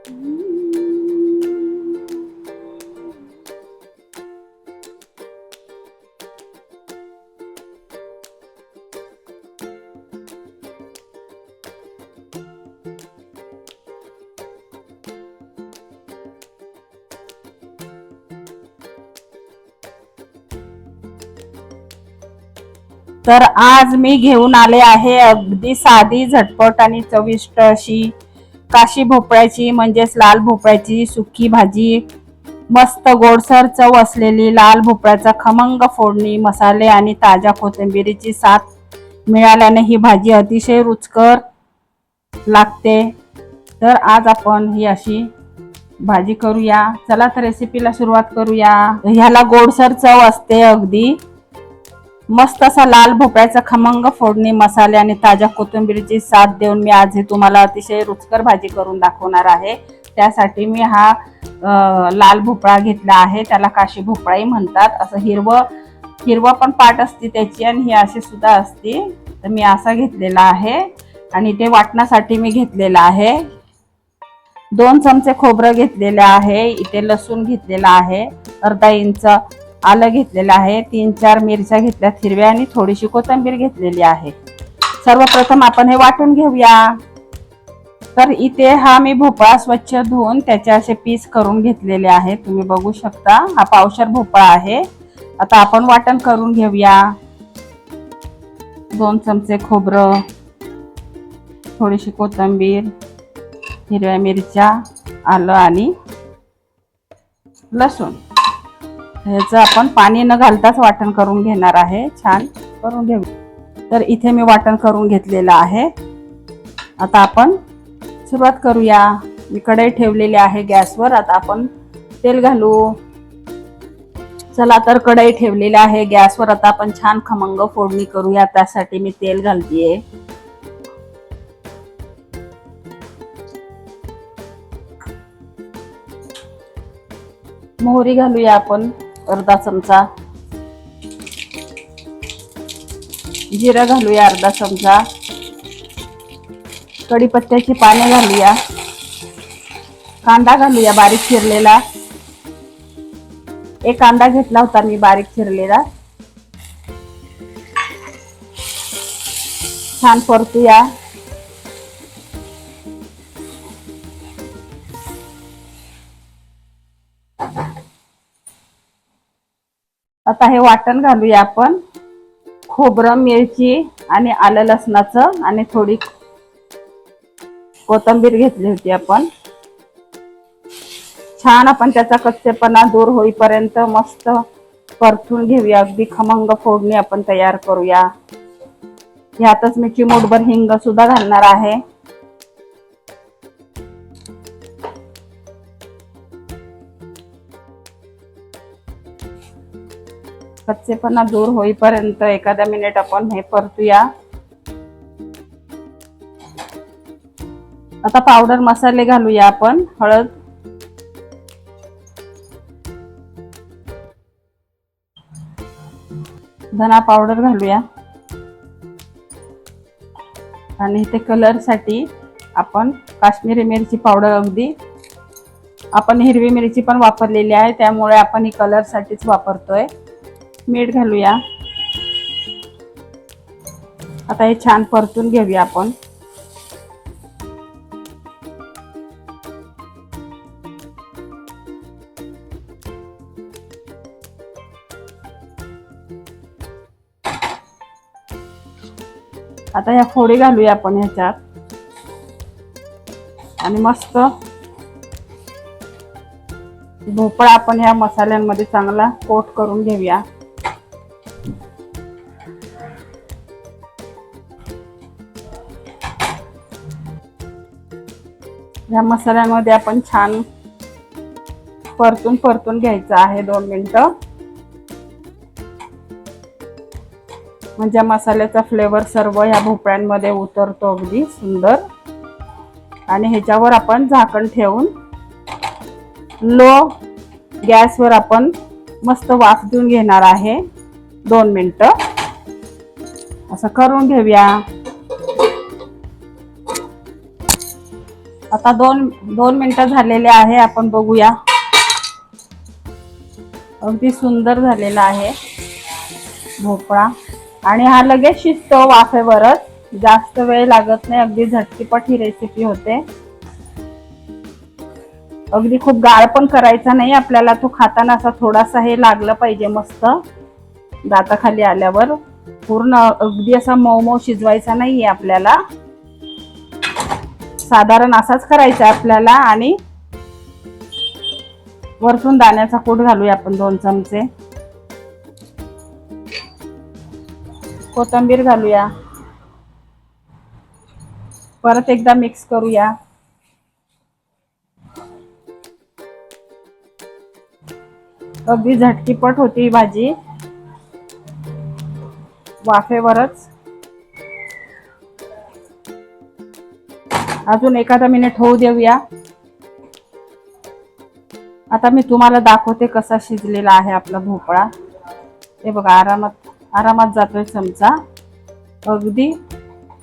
तर आज मी घेऊन आले आहे अगदी साधी, झटपट आणि चविष्ट अशी काशी भोपळ्याची म्हणजेच लाल भोपळ्याची सुकी भाजी. मस्त गोडसर चव असलेली लाल भोपळ्याचा खमंग फोडणी, मसाले आणि ताज्या कोथिंबीरीची साथ मिळाल्याने ही भाजी अतिशय रुचकर लागते. तर आज आपण ही अशी भाजी करूया. चला तर रेसिपीला सुरुवात करूया. ह्याला गोडसर चव असते अगदी. मस्त असा लाल भोपळ्याचा खमंग फोडणी, मसाले आणि ताज्या कोथिंबीरीची साथ देऊन मी आज हे तुम्हाला अतिशय रुचकर भाजी करून दाखवणार आहे. त्यासाठी मी हा लाल भोपळा घेतला आहे. त्याला काशी भोपळाही म्हणतात. असं हिरवं पण पाट असते त्याची आणि ही अशी सुद्धा असते. तर मी असा घेतलेला आहे आणि ते वाटण्यासाठी मी घेतलेला आहे. 2 चमचे खोबरं घेतलेले आहे. इथे लसूण घेतलेला आहे. अर्धा इंच आलं घेतलेलं आहे. 3-4 मिरच्या घेतल्यात हिरव्या आणि थोडीशी कोथिंबीर घेतलेली आहे. सर्वप्रथम आपण हे वाटून घेऊया. तर इथे हा मी भोपळा स्वच्छ धुवून त्याचे असे पीस करून घेतलेले आहे. तुम्ही बघू शकता हा पावशर भोपळा आहे. आता आपण वाटण करून घेऊया. 2 चमचे खोबरं, थोडीशी कोथिंबीर, हिरव्या मिरच्या, आलं आणि लसूण. ह्याचं आपण पाणी न घालताच वाटण करून घेणार आहे. छान करून घेऊ. तर इथे मी वाटण करून घेतलेलं आहे. आता आपण सुरुवात करूया. मी कढई ठेवलेली आहे गॅसवर. आता आपण तेल घालू. चला तर कढई ठेवलेली आहे गॅसवर. आता आपण छान खमंग फोडणी करूया. त्यासाठी मी तेल घालतेय. मोहरी घालूया आपण अर्धा चमचा. जिरं घालूया अर्धा चमचा. कढीपत्त्याची पाने घालूया. कांदा घालूया बारीक चिरलेला. एक कांदा घेतला होता मी बारीक चिरलेला. छान परतूया. आता हे वाटण घालूया आपण. खोबरं, मिरची आणि आलं लसणाचं आणि थोडी कोथिंबीर घेतली होती आपण. छान आपण त्याचा कच्चेपणा दूर होईपर्यंत मस्त परतून घेऊया. अगदी खमंग फोडणी आपण तयार करूया. ह्यातच मी चिमूटभर हिंग सुद्धा घालणार आहे. कच्चेपणा दूर होईपर्यंत एखादा मिनिट आपण हे परतूया. आता पावडर मसाले घालूया आपण. हळद, धना पावडर घालूया आणि इथे कलर साठी आपण काश्मीरी मिरची पावडर, अगदी आपण हिरवी मिरची पण वापरलेली आहे त्यामुळे आपण ही कलर साठीच वापरतोय. मीठ घालूया. आता हे छान परतून घेऊया आपण. आता ह्या फोडी घालूया आपण ह्याच्यात आणि मस्त भोपळा आपण ह्या मसाल्यांमध्ये चांगला कोट करून घेऊया. या मसाल्यांमध्ये आपण छान परतून घ्यायचं आहे 2 मिनिटं. म्हणजे मसाल्याचा फ्लेवर सर्व ह्या भोपळ्यांमध्ये उतरतो अगदी सुंदर. आणि ह्याच्यावर आपण झाकण ठेवून लो गॅसवर आपण मस्त वाफ देऊन घेणार आहे 2 मिनिटं. असं करून घेऊया. आता आता दोन मिनिटं झालेले आहे. आपण बघूया. अगदी सुंदर झालेला आहे भोपळा आणि हा लगेच शिजतो वाफेवरच. जास्त वेळ लागत नाही. अगदी झटपट ही रेसिपी होते. अगदी खूप गाळ पण करायचा नाही आपल्याला. तो खाताना असा थोडासा हे लागलं पाहिजे मस्त दाताखाली आल्यावर. पूर्ण अगदी असा मऊ मऊ शिजवायचा नाहीये आपल्याला. साधारण असाच करायचा आपल्याला. आणि वरतून दाण्याचा कूट घालूया आपण 2 चमचे. कोथिंबीर घालूया. परत एकदा मिक्स करूया. अगदी झटकीपट होती ही भाजी वाफेवरच. अजून एखादा मिनिट होऊ देऊया. आता मी तुम्हाला दाखवते कसा शिजलेला आहे आपला भोपळा. हे बघा आरामात जातोय चमचा. अगदी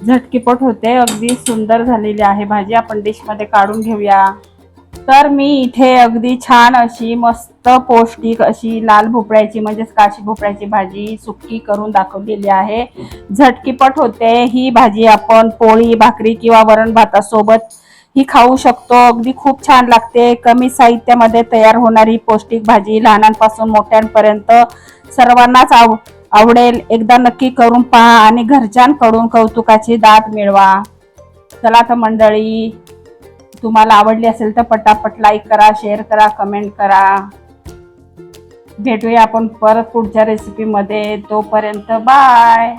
झटकीपट होते. अगदी सुंदर झालेली आहे भाजी. आपण डिश मध्ये काढून घेऊया. तर मी इथे अगदी छान अशी मस्त पौष्टिक अशी लाल भोपळ्याची म्हणजेच काशी भोपळ्याची भाजी सुक्की करून दाखवलेली आहे. झटकीपट होते ही भाजी. आपण पोळी भाकरी किंवा वरण भातासोबत ही खाऊ शकतो. अगदी खूप छान लागते. कमी साहित्यामध्ये तयार होणारी पौष्टिक भाजी. लहानांपासून मोठ्यांपर्यंत सर्वांनाच आवडेल. एकदा नक्की करून पहा आणि घरच्यांकडून कौतुकाची दाद मिळवा. चला तर मंडळी, तुम्हाला आवडली असेल तर पटापट लाईक करा, शेअर करा, कमेंट करा. भेटूया आपण परत पुढच्या रेसिपीमध्ये. तोपर्यंत बाय.